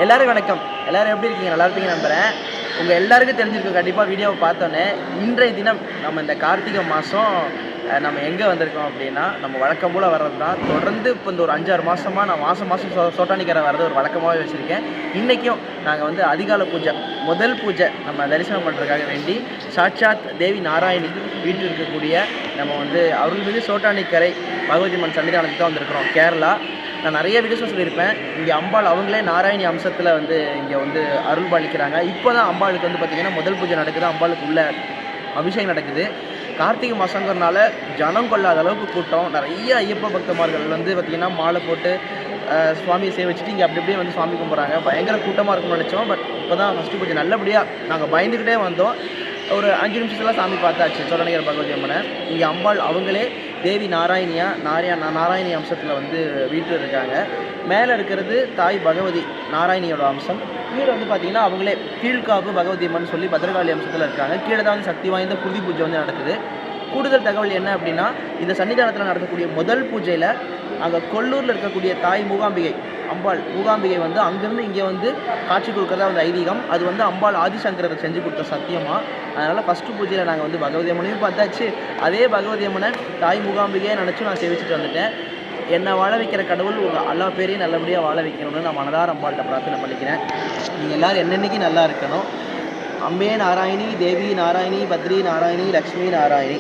எல்லாருக்கும் வணக்கம். எல்லாரும் எப்படி இருக்கீங்க? நல்லா இருப்பீங்க நம்புகிறேன். உங்கள் எல்லாருக்கும் தெரிஞ்சிருக்கும் கண்டிப்பாக வீடியோவை பார்த்தோன்னே. இன்றைய தினம் நம்ம இந்த கார்த்திகை மாதம் நம்ம எங்கே வந்திருக்கோம் அப்படின்னா, நம்ம வழக்கம் போல் வர்றது தான். தொடர்ந்து இப்போ இந்த ஒரு 5-6 மாதமாக நான் மாதம் சோட்டானிக்கரை வர்றது ஒரு வழக்கமாகவே வச்சுருக்கேன். இன்றைக்கும் நாங்கள் வந்து அதிகாலை பூஜை, முதல் பூஜை நம்ம தரிசனம் பண்ணுறதுக்காக வேண்டி சாட்சாத் தேவி நாராயணி வீட்டில் இருக்கக்கூடிய நம்ம வந்து அருள்மிகு சோட்டானிக்கரை பகவதி அம்மன் சன்னிதானத்துக்கு தான் வந்திருக்கிறோம், கேரளா. நான் நிறைய வீடியோஸும் சொல்லியிருப்பேன். இங்கே அம்பாள் அவங்களே நாராயணி அம்சத்தில் வந்து இங்கே வந்து அருள் பாலிக்கிறாங்க. இப்போ தான் அம்பாளுக்கு வந்து பார்த்திங்கன்னா முதல் பூஜை நடக்குது, அம்பாளுக்கு உள்ள அபிஷேகம் நடக்குது. கார்த்திகை மாதங்கிறனால ஜனம் கொள்ளாத அளவுக்கு கூட்டம். நிறைய ஐயப்ப பக்தமார்கள் வந்து பார்த்திங்கன்னா மாலை போட்டு சுவாமியை சேவிச்சுட்டு இங்கே அப்படி அப்படியே வந்து சுவாமி கும்பிட்றாங்க. பயங்கர கூட்டமாக இருக்கும்னு நினச்சோம். பட் இப்போ தான் ஃபஸ்ட்டு பூஜை நல்லபடியாக நாங்கள் பயந்துக்கிட்டே வந்தோம். ஒரு 5 நிமிஷத்தில் சாமி பார்த்தாச்சு சோட்டானிக்கரை பகவதி அம்மனை. இங்கே அம்பாள் அவங்களே தேவி நாராயணி அம்சத்தில் வந்து வீட்டில் இருக்காங்க. மேலே இருக்கிறது தாய் பகவதி நாராயணியோட அம்சம். கீழே வந்து பார்த்திங்கன்னா அவங்களே கீழ்காப்பு பகவதி அம்மன் சொல்லி பத்ரகாளி அம்சத்தில் இருக்காங்க. கீழே தான் வந்து சக்தி வாய்ந்த குருதி பூஜை வந்து நடக்குது. கூடுதல் தகவல் என்ன அப்படின்னா, இந்த சன்னிதானத்தில் நடக்கக்கூடிய முதல் பூஜையில் அங்கே கொல்லூரில் இருக்கக்கூடிய தாய் மூகாம்பிகை அம்பாள் மூகாம்பிகை வந்து அங்கேருந்து இங்கே வந்து காட்சி கொடுக்குறதா வந்து ஐதீகம். அது வந்து அம்பாள் ஆதிசங்கரரை செஞ்சு கொடுத்த சத்தியமாக. அதனால் ஃபஸ்ட்டு பூஜையில் நாங்கள் வந்து பகவதி அம்மனையும் பார்த்தாச்சு. அதே பகவதி அம்மனை தாய் மூகாம்பிகையை நினச்சும் நான் சேவிச்சுட்டு வந்துட்டேன். என்னை வாழ வைக்கிற கடவுள் உங்கள் எல்லா பேரையும் நல்லபடியாக வாழ வைக்கணும்னு நான் மனதார அம்பாள்கிட்ட பிரார்த்தனை பண்ணிக்கிறேன். நீங்கள் எல்லோரும் என்னென்னைக்கு நல்லா இருக்கணும். அம்பே நாராயணி, தேவி நாராயணி, பத்ரி நாராயணி, லக்ஷ்மி நாராயணி.